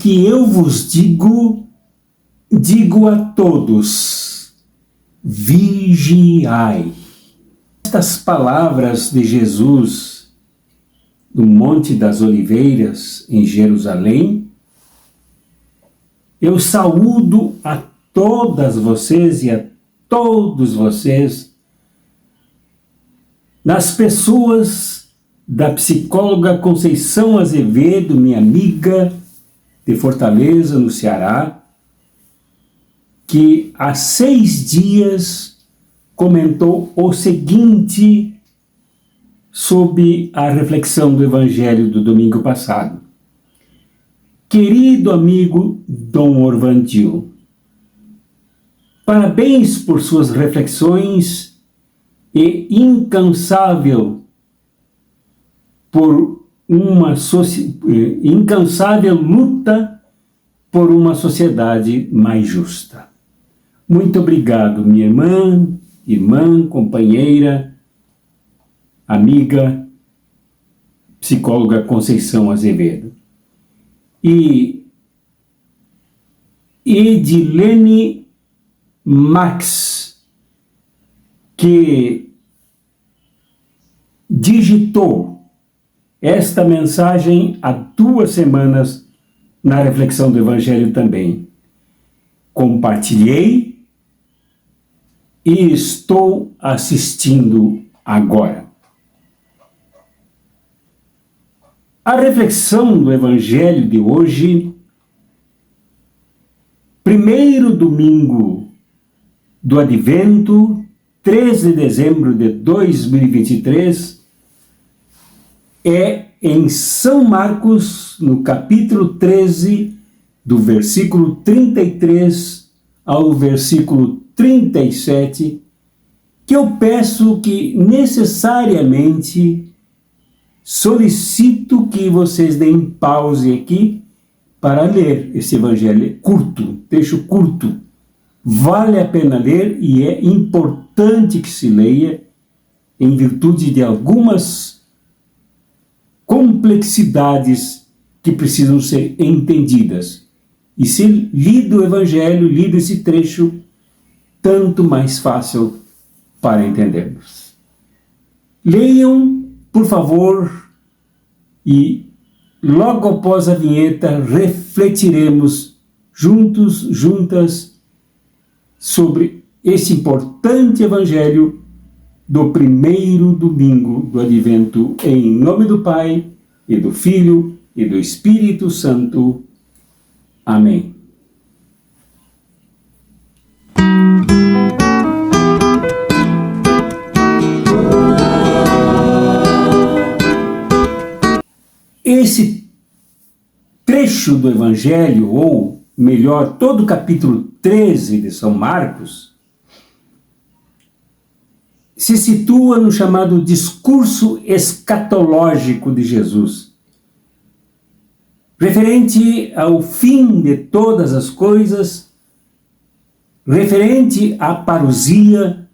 que eu vos digo, digo a todos: vigiai. Estas palavras de Jesus no Monte das Oliveiras, em Jerusalém, eu saúdo a todas vocês e a todos vocês, nas pessoas da psicóloga Conceição Azevedo, minha amiga de Fortaleza, no Ceará, que há 6 dias comentou o seguinte sobre a reflexão do Evangelho do domingo passado. Querido amigo Dom Orvandio, parabéns por suas reflexões e incansável luta por uma sociedade mais justa. Muito obrigado, minha irmã, companheira, amiga, psicóloga Conceição Azevedo. E Edilene Max, que digitou esta mensagem há 2 semanas na reflexão do Evangelho também. Compartilhei e estou assistindo agora. A reflexão do Evangelho de hoje, primeiro domingo do Advento, 13 de dezembro de 2023, é em São Marcos, no capítulo 13, do versículo 33 ao versículo 37, que eu peço que necessariamente solicito que vocês deem pause aqui para ler esse evangelho curto, trecho curto. Vale a pena ler e é importante que se leia em virtude de algumas complexidades que precisam ser entendidas. E se lido o evangelho, lido esse trecho, tanto mais fácil para entendermos. Leiam, por favor, e logo após a vinheta refletiremos juntas, sobre esse importante evangelho do primeiro domingo do Advento, em nome do Pai, e do Filho, e do Espírito Santo. Amém. Esse trecho do Evangelho, ou melhor, todo o capítulo 13 de São Marcos, se situa no chamado discurso escatológico de Jesus, referente ao fim de todas as coisas, referente à parousia,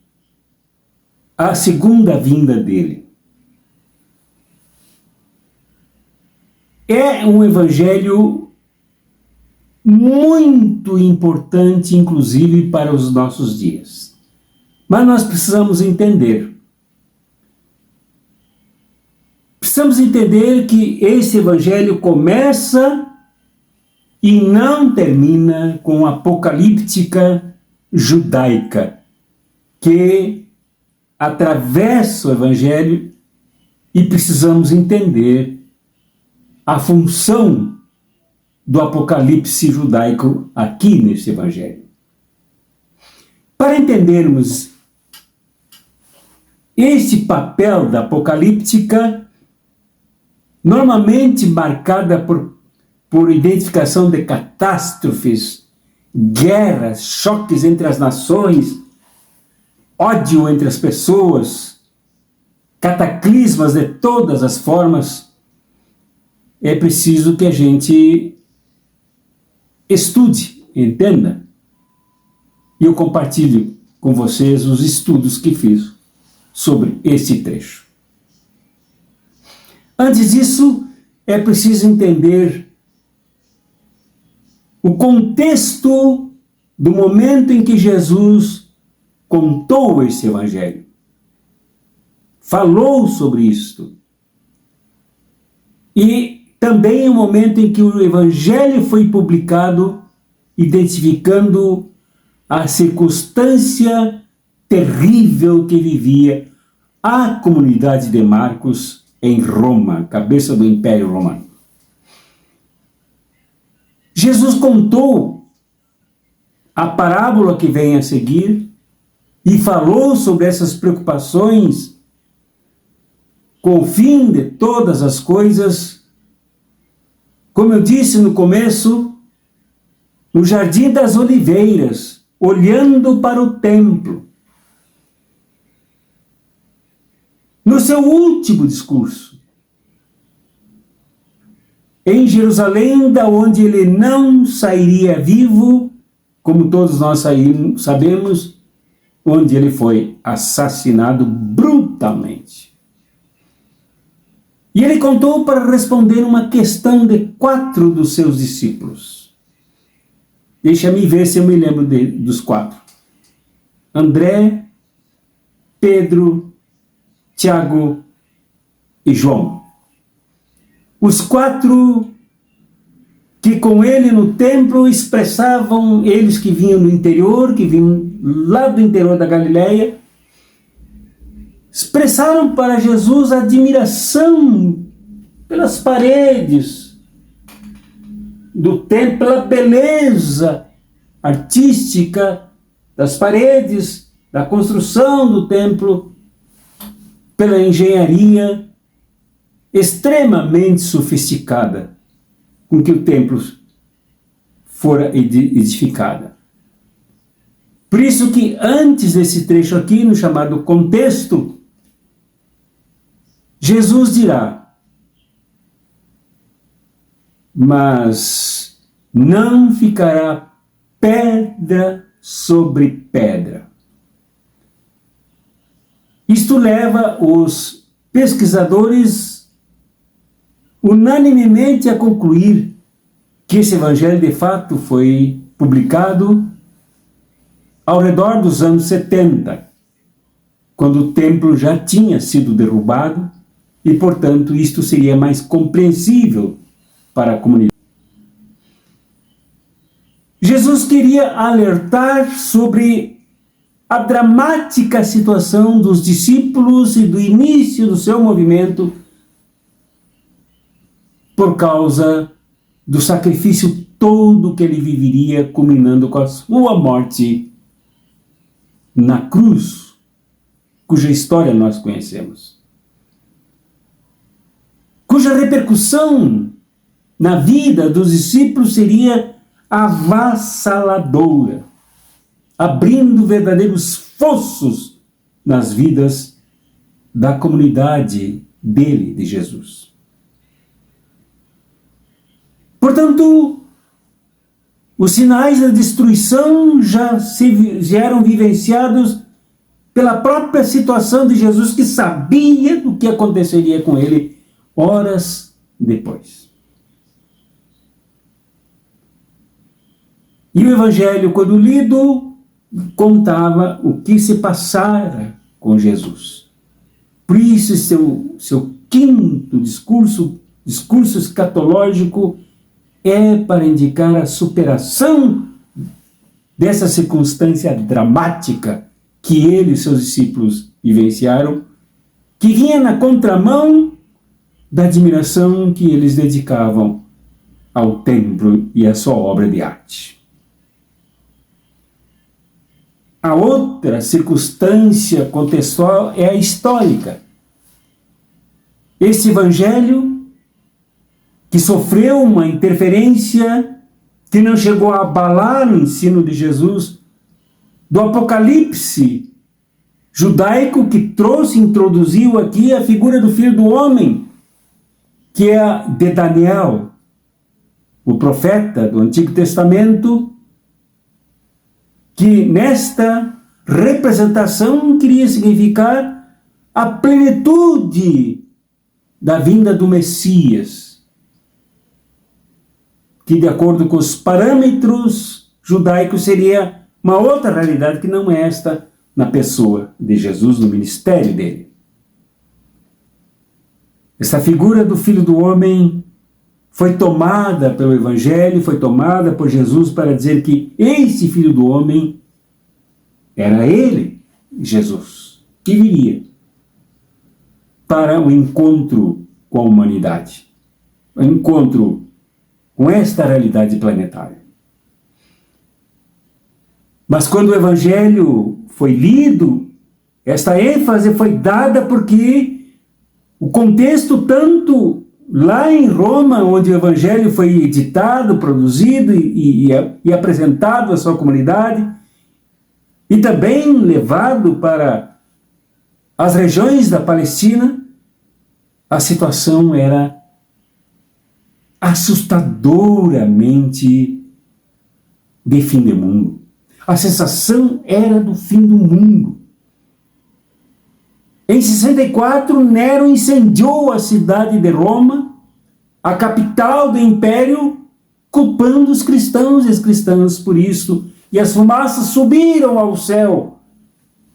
à segunda vinda dele. É um evangelho muito importante, inclusive para os nossos dias. Mas nós precisamos entender. Precisamos entender que esse evangelho começa e não termina com a apocalíptica judaica, que atravessa o evangelho, e precisamos entender a função do apocalipse judaico aqui nesse evangelho. Para entendermos esse papel da apocalíptica, normalmente marcada por identificação de catástrofes, guerras, choques entre as nações, ódio entre as pessoas, cataclismas de todas as formas, é preciso que a gente estude, entenda. E eu compartilho com vocês os estudos que fiz sobre esse trecho. Antes disso, é preciso entender o contexto do momento em que Jesus contou esse evangelho. Falou sobre isto. E também o momento em que o evangelho foi publicado, identificando a circunstância terrível que vivia a comunidade de Marcos em Roma, cabeça do Império Romano. Jesus contou a parábola que vem a seguir e falou sobre essas preocupações com o fim de todas as coisas. Como eu disse no começo, no Jardim das Oliveiras, olhando para o templo. No seu último discurso, em Jerusalém, da onde ele não sairia vivo, como todos nós sabemos, onde ele foi assassinado brutalmente. E ele contou para responder uma questão de 4 dos seus discípulos. Deixa-me ver se eu me lembro dos 4. André, Pedro, Tiago e João. Os 4 que com ele no templo expressavam, eles que vinham do interior, que vinham lá do interior da Galileia, expressaram para Jesus admiração pelas paredes do templo, pela beleza artística das paredes, da construção do templo, pela engenharia extremamente sofisticada com que o templo fora edificado. Por isso que antes desse trecho aqui, no chamado contexto, Jesus dirá: mas não ficará pedra sobre pedra. Isto leva os pesquisadores unanimemente a concluir que esse evangelho de fato foi publicado ao redor dos anos 70, quando o templo já tinha sido derrubado e, portanto, isto seria mais compreensível para a comunidade. Jesus queria alertar sobre a dramática situação dos discípulos e do início do seu movimento por causa do sacrifício todo que ele viveria, culminando com a sua morte na cruz, cuja história nós conhecemos, cuja repercussão na vida dos discípulos seria avassaladora, abrindo verdadeiros fossos nas vidas da comunidade dele, de Jesus. Portanto, os sinais da destruição já eram vivenciados pela própria situação de Jesus, que sabia do que aconteceria com ele horas depois. E o Evangelho, quando lido, contava o que se passara com Jesus. Por isso, seu quinto discurso escatológico, é para indicar a superação dessa circunstância dramática que ele e seus discípulos vivenciaram, que vinha na contramão da admiração que eles dedicavam ao templo e à sua obra de arte. A outra circunstância contextual é a histórica. Esse evangelho, que sofreu uma interferência que não chegou a abalar o ensino de Jesus, do Apocalipse judaico, que introduziu aqui a figura do Filho do Homem, que é a de Daniel, o profeta do Antigo Testamento, que nesta representação queria significar a plenitude da vinda do Messias, que de acordo com os parâmetros judaicos seria uma outra realidade que não é esta na pessoa de Jesus, no ministério dele. Essa figura do Filho do Homem foi tomada pelo Evangelho, foi tomada por Jesus para dizer que esse Filho do Homem era ele, Jesus, que viria para o encontro com a humanidade, o encontro com esta realidade planetária. Mas quando o Evangelho foi lido, esta ênfase foi dada porque o contexto, tanto lá em Roma, onde o Evangelho foi editado, produzido e apresentado à sua comunidade, e também levado para as regiões da Palestina, a situação era assustadoramente de fim de mundo. A sensação era do fim do mundo. Em 64, Nero incendiou a cidade de Roma, a capital do império, culpando os cristãos e as cristãs por isso, e as fumaças subiram ao céu,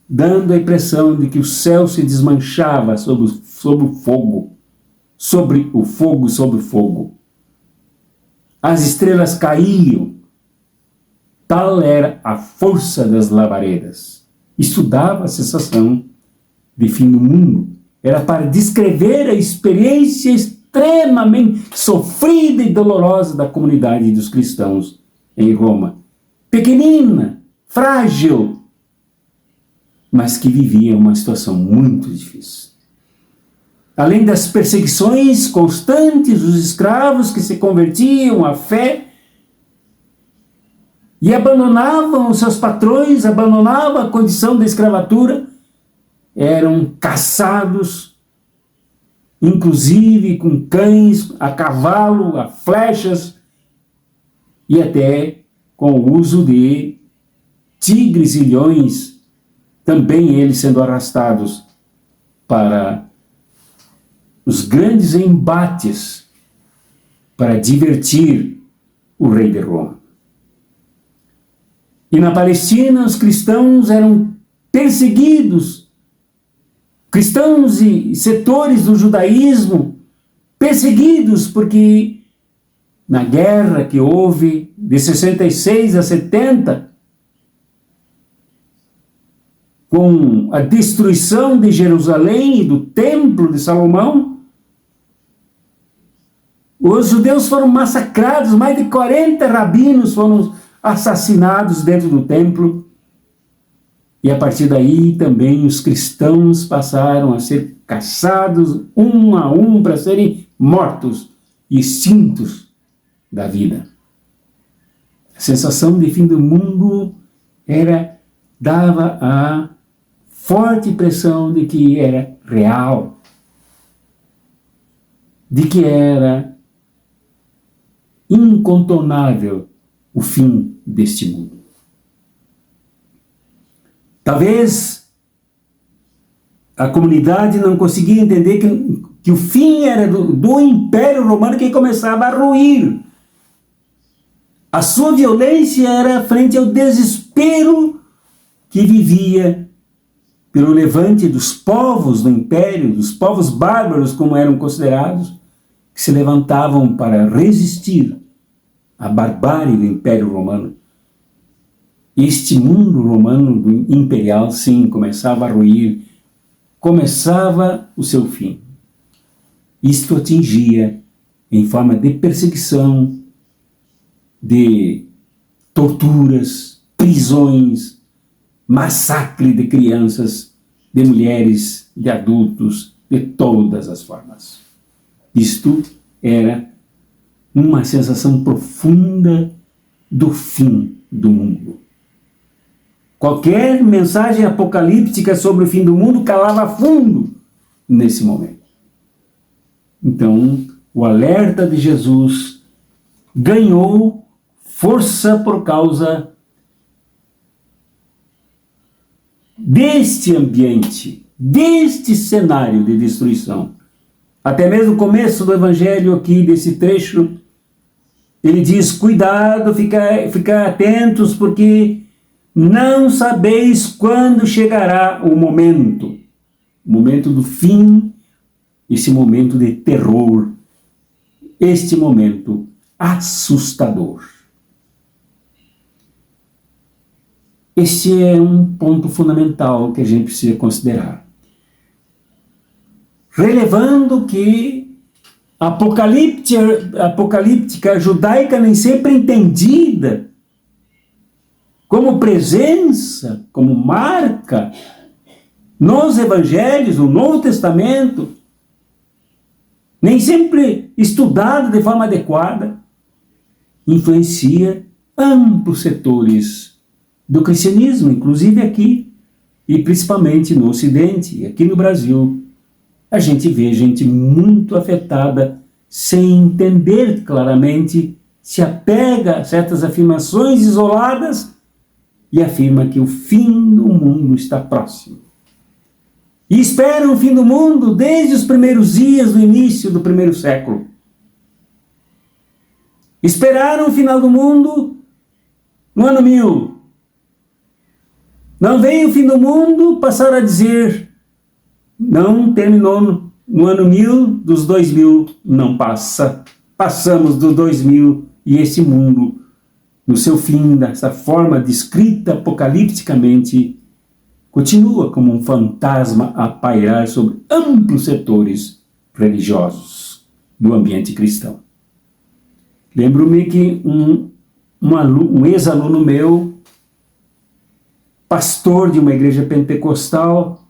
dando a impressão de que o céu se desmanchava sobre o fogo, sobre o fogo. As estrelas caíam. Tal era a força das labaredas. Isso dava a sensação de fim do mundo. Era para descrever a experiência extremamente sofrida e dolorosa da comunidade dos cristãos em Roma. Pequenina, frágil, mas que vivia uma situação muito difícil. Além das perseguições constantes dos escravos que se convertiam à fé e abandonavam os seus patrões, abandonavam a condição da escravatura, eram caçados, inclusive com cães, a cavalo, a flechas, e até com o uso de tigres e leões, também eles sendo arrastados para os grandes embates para divertir o rei de Roma. E na Palestina os cristãos eram perseguidos, cristãos e setores do judaísmo perseguidos, porque na guerra que houve de 66 a 70, com a destruição de Jerusalém e do Templo de Salomão, os judeus foram massacrados, mais de 40 rabinos foram assassinados dentro do templo, e a partir daí também os cristãos passaram a ser caçados um a um para serem mortos e extintos da vida. A sensação de fim do mundo dava a forte impressão de que era real, de que era incontornável o fim deste mundo. Talvez a comunidade não conseguia entender que o fim era do Império Romano, que começava a ruir. A sua violência era frente ao desespero que vivia pelo levante dos povos do Império, dos povos bárbaros, como eram considerados, que se levantavam para resistir à barbárie do Império Romano. Este mundo romano imperial, sim, começava a ruir, começava o seu fim. Isto atingia em forma de perseguição, de torturas, prisões, massacre de crianças, de mulheres, de adultos, de todas as formas. Isto era uma sensação profunda do fim do mundo. Qualquer mensagem apocalíptica sobre o fim do mundo calava fundo nesse momento. Então, o alerta de Jesus ganhou força por causa deste ambiente, deste cenário de destruição. Até mesmo o começo do Evangelho aqui, desse trecho, Ele diz: cuidado, fica atentos, porque não sabeis quando chegará o momento do fim, esse momento de terror, este momento assustador. Esse é um ponto fundamental que a gente precisa considerar. Relevando que a apocalíptica judaica nem sempre entendida como presença, como marca nos evangelhos, no Novo Testamento, nem sempre estudada de forma adequada, influencia amplos setores do cristianismo, inclusive aqui, e principalmente no Ocidente, aqui no Brasil. A gente vê gente muito afetada, sem entender claramente, se apega a certas afirmações isoladas e afirma que o fim do mundo está próximo. E esperam o fim do mundo desde os primeiros dias do início do primeiro século. Esperaram o final do mundo no ano 1000. Não veio o fim do mundo, passaram a dizer: não terminou no ano 1000, dos 2000 não passa. Passamos do 2000 e esse mundo, no seu fim, dessa forma descrita apocalipticamente, continua como um fantasma a pairar sobre amplos setores religiosos do ambiente cristão. Lembro-me que um ex-aluno meu, pastor de uma igreja pentecostal,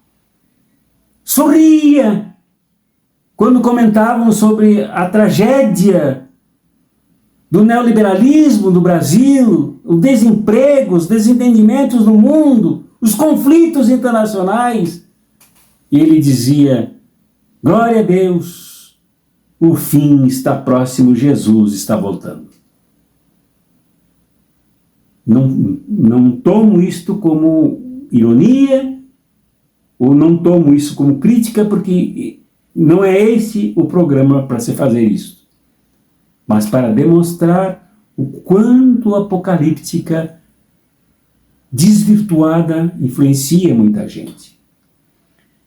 sorria quando comentavam sobre a tragédia do neoliberalismo do Brasil, o desemprego, os desentendimentos no mundo, os conflitos internacionais. E ele dizia: glória a Deus, o fim está próximo, Jesus está voltando. Não tomo isto como ironia, ou não tomo isso como crítica, porque não é esse o programa para se fazer isso, mas para demonstrar o quanto a apocalíptica desvirtuada influencia muita gente.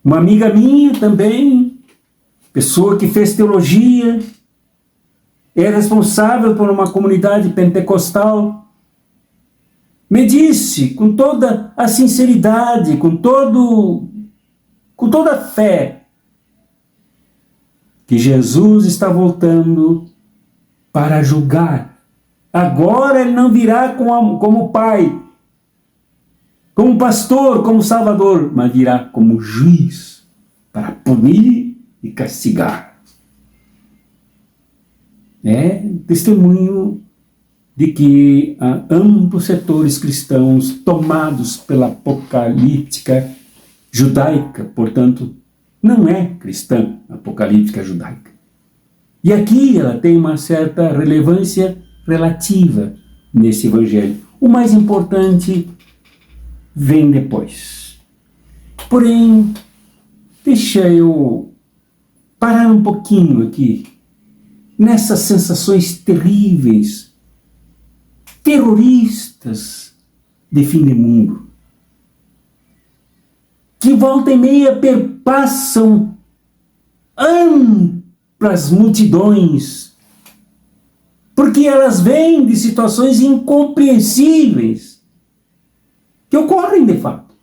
Uma amiga minha também, pessoa que fez teologia, é responsável por uma comunidade pentecostal, me disse com toda a sinceridade, com toda a fé, que Jesus está voltando para julgar. Agora ele não virá como pai, como pastor, como salvador, mas virá como juiz para punir e castigar. É testemunho de que há amplos setores cristãos tomados pela apocalíptica judaica, portanto, não é cristã a apocalíptica judaica. E aqui ela tem uma certa relevância relativa nesse evangelho. O mais importante vem depois. Porém, deixa eu parar um pouquinho aqui nessas sensações terríveis, terroristas de fim de mundo, que volta e meia perpassam amplas multidões, porque elas vêm de situações incompreensíveis que ocorrem de fato.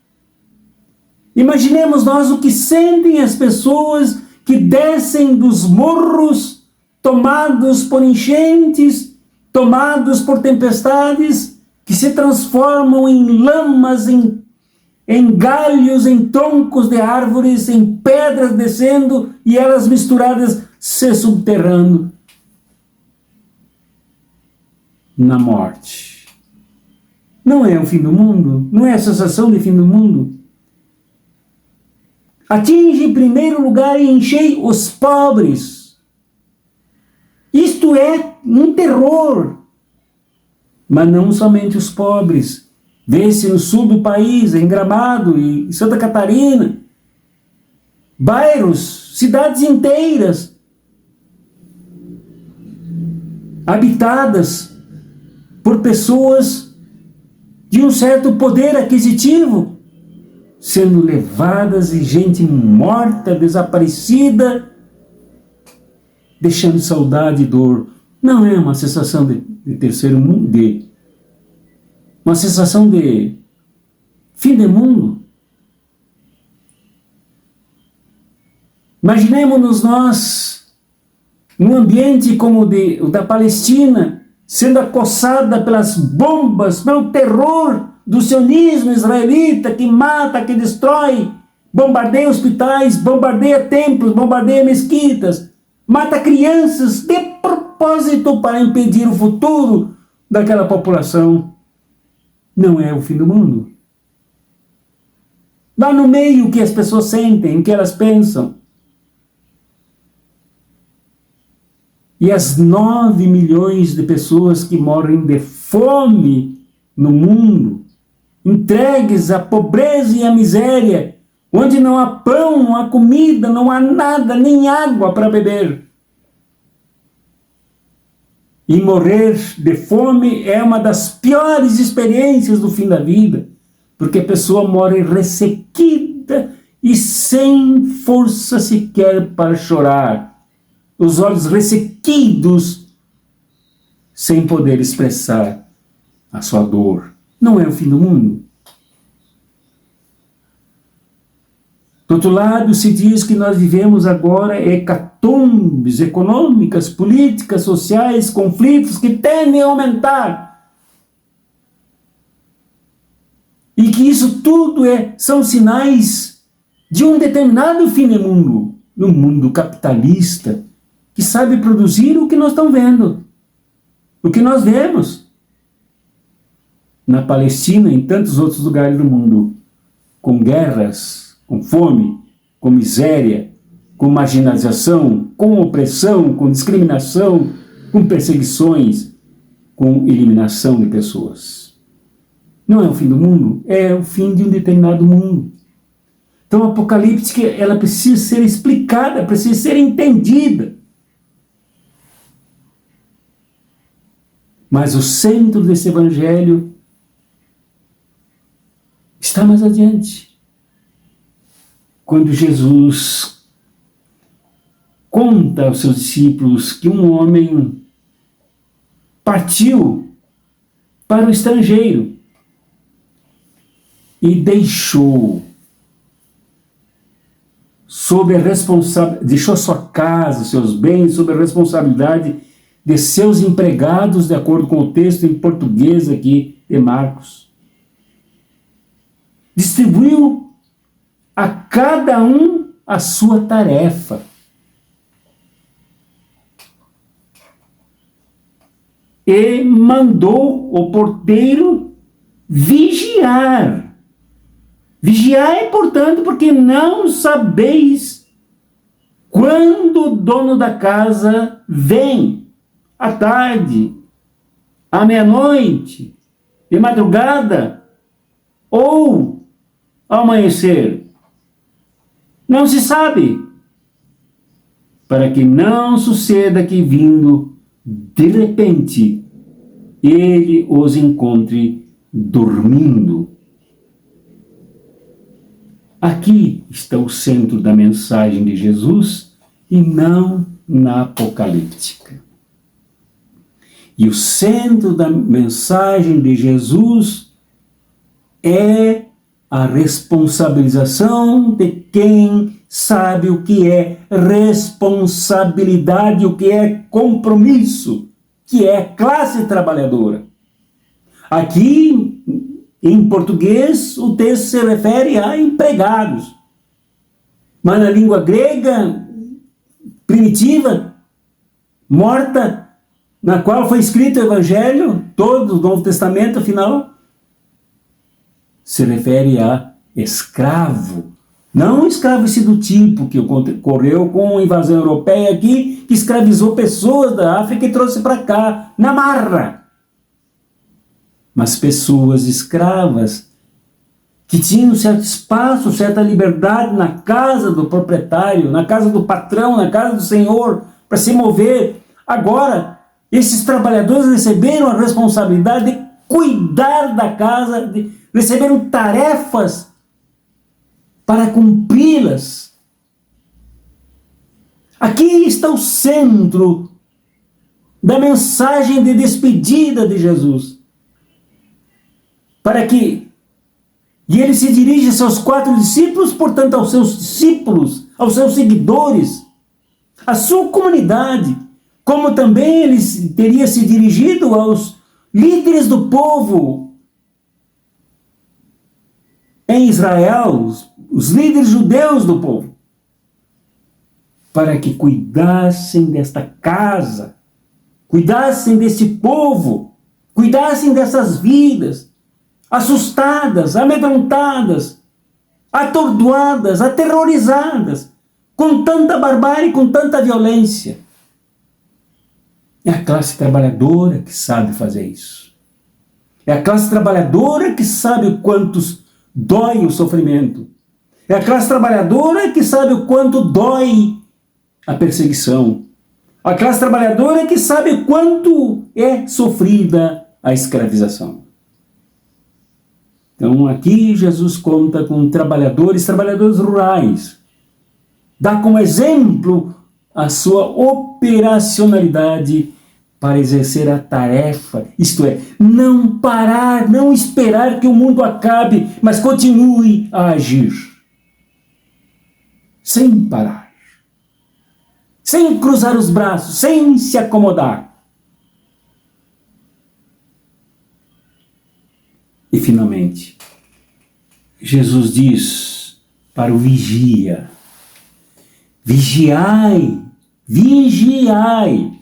Imaginemos nós o que sentem as pessoas que descem dos morros, tomados por enchentes, tomados por tempestades, que se transformam em lamas, em galhos, em troncos de árvores, em pedras descendo e elas misturadas se subterrando na morte. Não é o fim do mundo? Não é a sensação de fim do mundo? Atinge em primeiro lugar e enchei os pobres. Isto é um terror. Mas não somente os pobres. Vê-se no sul do país, em Gramado e em Santa Catarina, bairros, cidades inteiras, habitadas por pessoas de um certo poder aquisitivo, sendo levadas e gente morta, desaparecida, deixando saudade e dor. Não é uma sensação de terceiro mundo, uma sensação de fim de mundo. Imaginemos-nos nós num ambiente como o da Palestina, sendo acossada pelas bombas, pelo terror do sionismo israelita que mata, que destrói, bombardeia hospitais, bombardeia templos, bombardeia mesquitas, mata crianças de propósito para impedir o futuro daquela população. Não é o fim do mundo. Lá no meio, o que as pessoas sentem, o que elas pensam. E as 9 milhões de pessoas que morrem de fome no mundo, entregues à pobreza e à miséria, onde não há pão, não há comida, não há nada, nem água para beber. E morrer de fome é uma das piores experiências do fim da vida, porque a pessoa morre ressequida e sem força sequer para chorar. Os olhos ressequidos, sem poder expressar a sua dor. Não é o fim do mundo. Do outro lado, se diz que nós vivemos agora hecatombes econômicas, políticas, sociais, conflitos que tendem a aumentar. E que isso tudo são sinais de um determinado fim de mundo, no mundo capitalista, que sabe produzir o que nós estamos vendo, o que nós vemos na Palestina e em tantos outros lugares do mundo, com guerras, com fome, com miséria, com marginalização, com opressão, com discriminação, com perseguições, com eliminação de pessoas. Não é o fim do mundo, é o fim de um determinado mundo. Então a Apocalipse, ela precisa ser explicada, precisa ser entendida. Mas o centro desse evangelho está mais adiante. Quando Jesus conta aos seus discípulos que um homem partiu para o estrangeiro e deixou deixou sua casa, seus bens, sob a responsabilidade de seus empregados, de acordo com o texto em português aqui de Marcos. Distribuiu a cada um a sua tarefa. E mandou o porteiro vigiar. Vigiar é, portanto, porque não sabeis quando o dono da casa vem, à tarde, à meia-noite, de madrugada ou ao amanhecer. Não se sabe, para que não suceda que, vindo de repente, ele os encontre dormindo. Aqui está o centro da mensagem de Jesus e não na apocalíptica. E o centro da mensagem de Jesus é a responsabilização de quem sabe o que é responsabilidade, o que é compromisso, que é classe trabalhadora. Aqui, em português, o texto se refere a empregados. Mas na língua grega primitiva, morta, na qual foi escrito o Evangelho, todo o Novo Testamento, afinal, se refere a escravo. Não escravo esse do tipo que ocorreu com a invasão europeia aqui, que escravizou pessoas da África e trouxe para cá, na marra. Mas pessoas escravas que tinham certo espaço, certa liberdade na casa do proprietário, na casa do patrão, na casa do senhor, para se mover. Agora Esses trabalhadores receberam a responsabilidade de cuidar da casa, receberam tarefas para cumpri-las. Aqui está o centro da mensagem de despedida de Jesus. E ele se dirige a seus 4 discípulos, portanto aos seus discípulos, aos seus seguidores, à sua comunidade, como também ele teria se dirigido aos líderes do povo em Israel, os líderes judeus do povo, para que cuidassem desta casa, cuidassem desse povo, cuidassem dessas vidas, assustadas, amedrontadas, atordoadas, aterrorizadas, com tanta barbárie, com tanta violência. É a classe trabalhadora que sabe fazer isso. É a classe trabalhadora que sabe o quanto dói o sofrimento. É a classe trabalhadora que sabe o quanto dói a perseguição. A classe trabalhadora que sabe o quanto é sofrida a escravização. Então aqui Jesus conta com trabalhadores rurais. Dá como exemplo a sua operacionalidade para exercer a tarefa, isto é, não parar, não esperar que o mundo acabe, mas continue a agir. Sem parar. Sem cruzar os braços, sem se acomodar. E finalmente, Jesus diz para o vigia: vigiai, vigiai.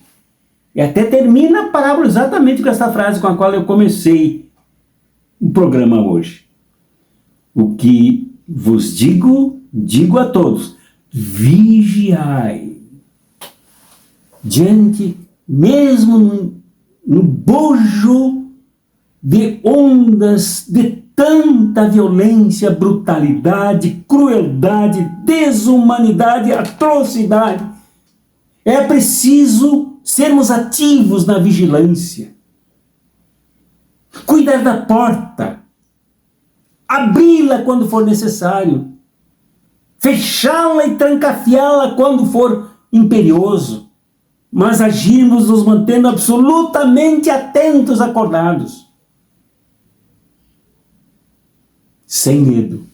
E até termina a parábola exatamente com essa frase com a qual eu comecei o programa hoje. O que vos digo, digo a todos: vigiai. Diante, mesmo no bojo de ondas de tanta violência, brutalidade, crueldade, desumanidade, atrocidade, é preciso sermos ativos na vigilância, cuidar da porta, abri-la quando for necessário, fechá-la e trancafiá-la quando for imperioso, mas agirmos nos mantendo absolutamente atentos, acordados, sem medo.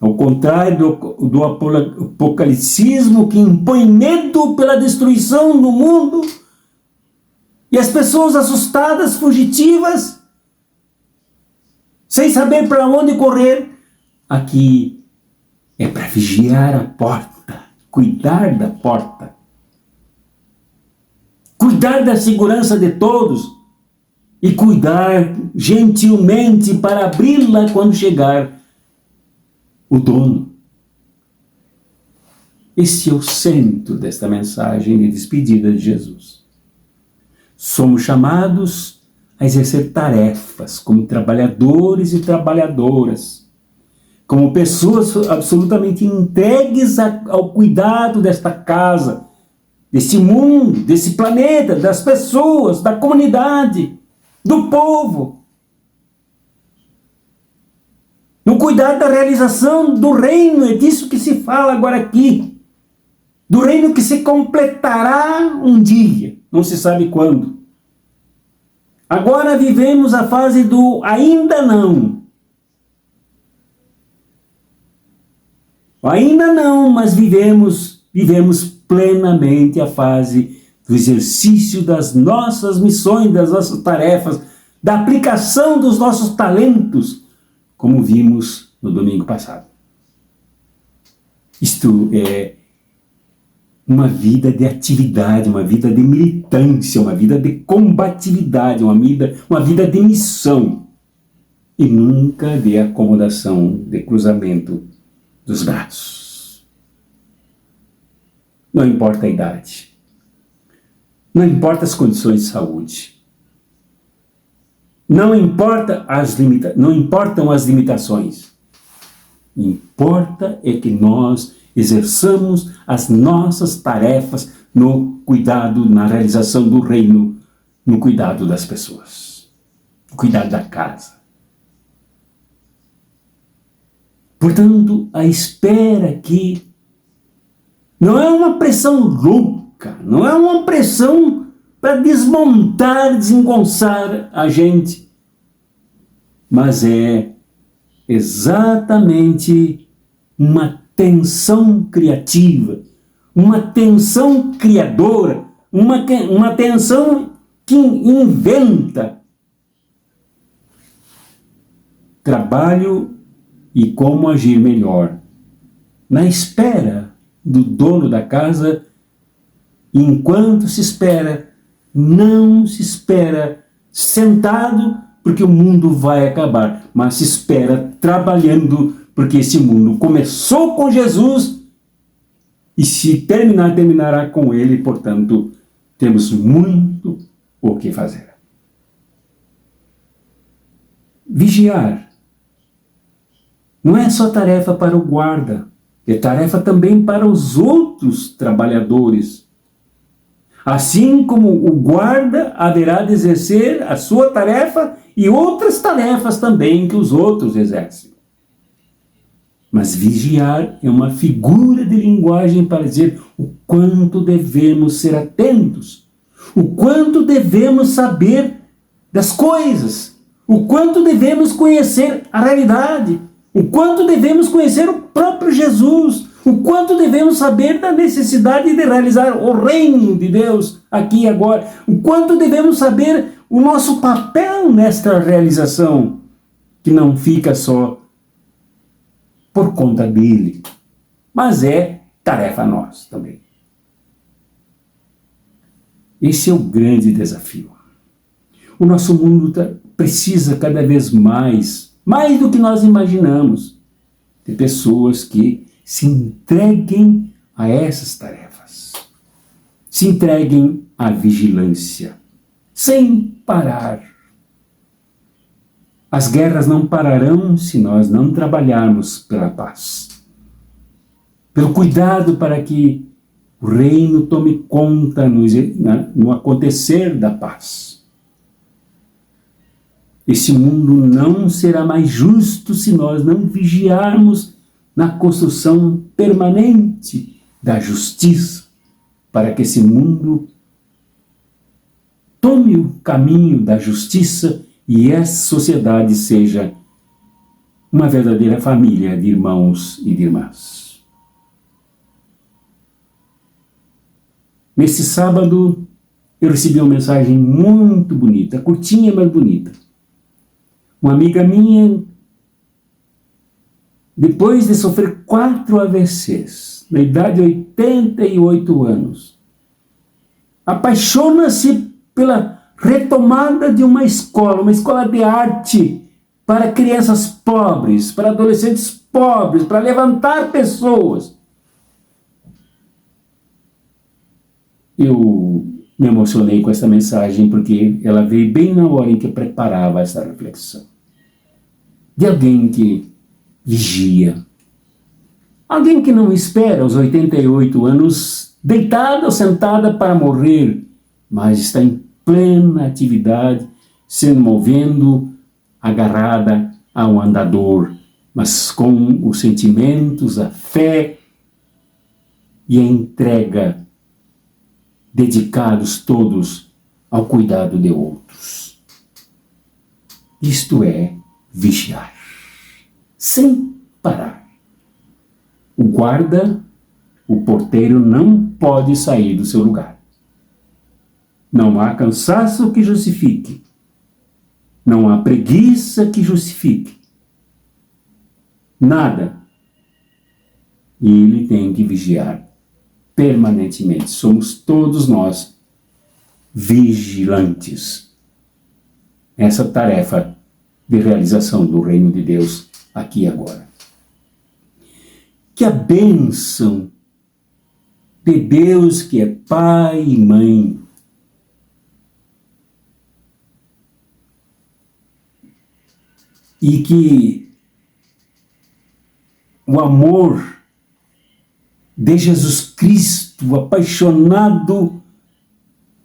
Ao contrário do apocalicismo, que impõe medo pela destruição do mundo, e as pessoas assustadas, fugitivas, sem saber para onde correr, aqui é para vigiar a porta, cuidar da porta, cuidar da segurança de todos e cuidar gentilmente para abri-la quando chegar o dono. Esse é o centro desta mensagem de despedida de Jesus. Somos chamados a exercer tarefas como trabalhadores e trabalhadoras, como pessoas absolutamente entregues ao cuidado desta casa, desse mundo, desse planeta, das pessoas, da comunidade, do povo. No cuidado da realização do reino, é disso que se fala agora aqui. Do reino que se completará um dia, não se sabe quando. Agora vivemos a fase do ainda não. Ainda não, mas vivemos plenamente a fase do exercício das nossas missões, das nossas tarefas, da aplicação dos nossos talentos, como vimos no domingo passado. Isto é uma vida de atividade, uma vida de militância, uma vida de combatividade, uma vida de missão, e nunca de acomodação, de cruzamento dos braços. Não importa a idade, não importa as condições de saúde, não importam as limitações. Importa é que nós exerçamos as nossas tarefas no cuidado, na realização do reino, no cuidado das pessoas, no cuidado da casa. Portanto, a espera aqui não é uma pressão louca, não é uma pressão para desmontar, desengonçar a gente, mas é exatamente uma tensão criativa, uma tensão criadora, uma tensão que inventa trabalho e como agir melhor, na espera do dono da casa. Enquanto se espera, não se espera sentado porque o mundo vai acabar, mas se espera trabalhando porque esse mundo começou com Jesus e se terminar, terminará com ele. Portanto, temos muito o que fazer. Vigiar não é só tarefa para o guarda, é tarefa também para os outros trabalhadores. Assim como o guarda haverá de exercer a sua tarefa e outras tarefas também que os outros exercem. Mas vigiar é uma figura de linguagem para dizer o quanto devemos ser atentos, o quanto devemos saber das coisas, o quanto devemos conhecer a realidade, o quanto devemos conhecer o próprio Jesus, o quanto devemos saber da necessidade de realizar o reino de Deus aqui e agora, o quanto devemos saber o nosso papel nesta realização, que não fica só por conta dele, mas é tarefa nossa também. Esse é o grande desafio. O nosso mundo precisa cada vez mais do que nós imaginamos, de pessoas que se entreguem a essas tarefas, se entreguem à vigilância, sem parar. As guerras não pararão se nós não trabalharmos pela paz, pelo cuidado para que o reino tome conta no acontecer da paz. Esse mundo não será mais justo se nós não vigiarmos na construção permanente da justiça, para que esse mundo tome o caminho da justiça e essa sociedade seja uma verdadeira família de irmãos e de irmãs. Nesse sábado, eu recebi uma mensagem muito bonita, curtinha, mas bonita. Uma amiga minha, depois de sofrer 4 AVCs, na idade de 88 anos, apaixona-se pela retomada de uma escola de arte para crianças pobres, para adolescentes pobres, para levantar pessoas. Eu me emocionei com essa mensagem porque ela veio bem na hora em que eu preparava essa reflexão. De alguém que vigia. Alguém que não espera aos 88 anos deitada ou sentada para morrer, mas está em plena atividade, se movendo, agarrada a um andador, mas com os sentimentos, a fé e a entrega, dedicados todos ao cuidado de outros. Isto é vigiar, sem parar. O guarda, o porteiro não pode sair do seu lugar. Não há cansaço que justifique. Não há preguiça que justifique. Nada. E ele tem que vigiar permanentemente. Somos todos nós vigilantes. Essa tarefa de realização do reino de Deus aqui e agora. Que a bênção de Deus, que é Pai e Mãe, e que o amor de Jesus Cristo, apaixonado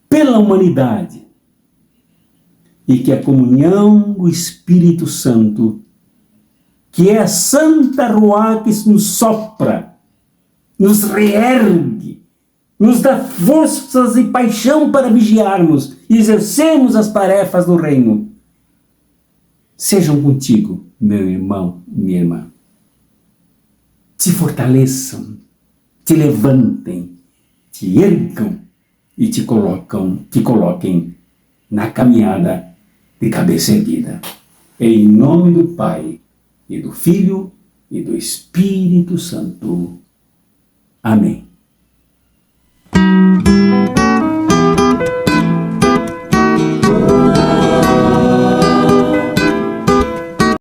pela humanidade, e que a comunhão do Espírito Santo, que é a Santa Ruá que nos sopra, nos reergue, nos dá forças e paixão para vigiarmos e exercermos as tarefas do reino, sejam contigo, meu irmão, minha irmã. Te fortaleçam, te levantem, te ergam e te coloquem na caminhada de cabeça erguida. Em nome do Pai, e do Filho, e do Espírito Santo. Amém.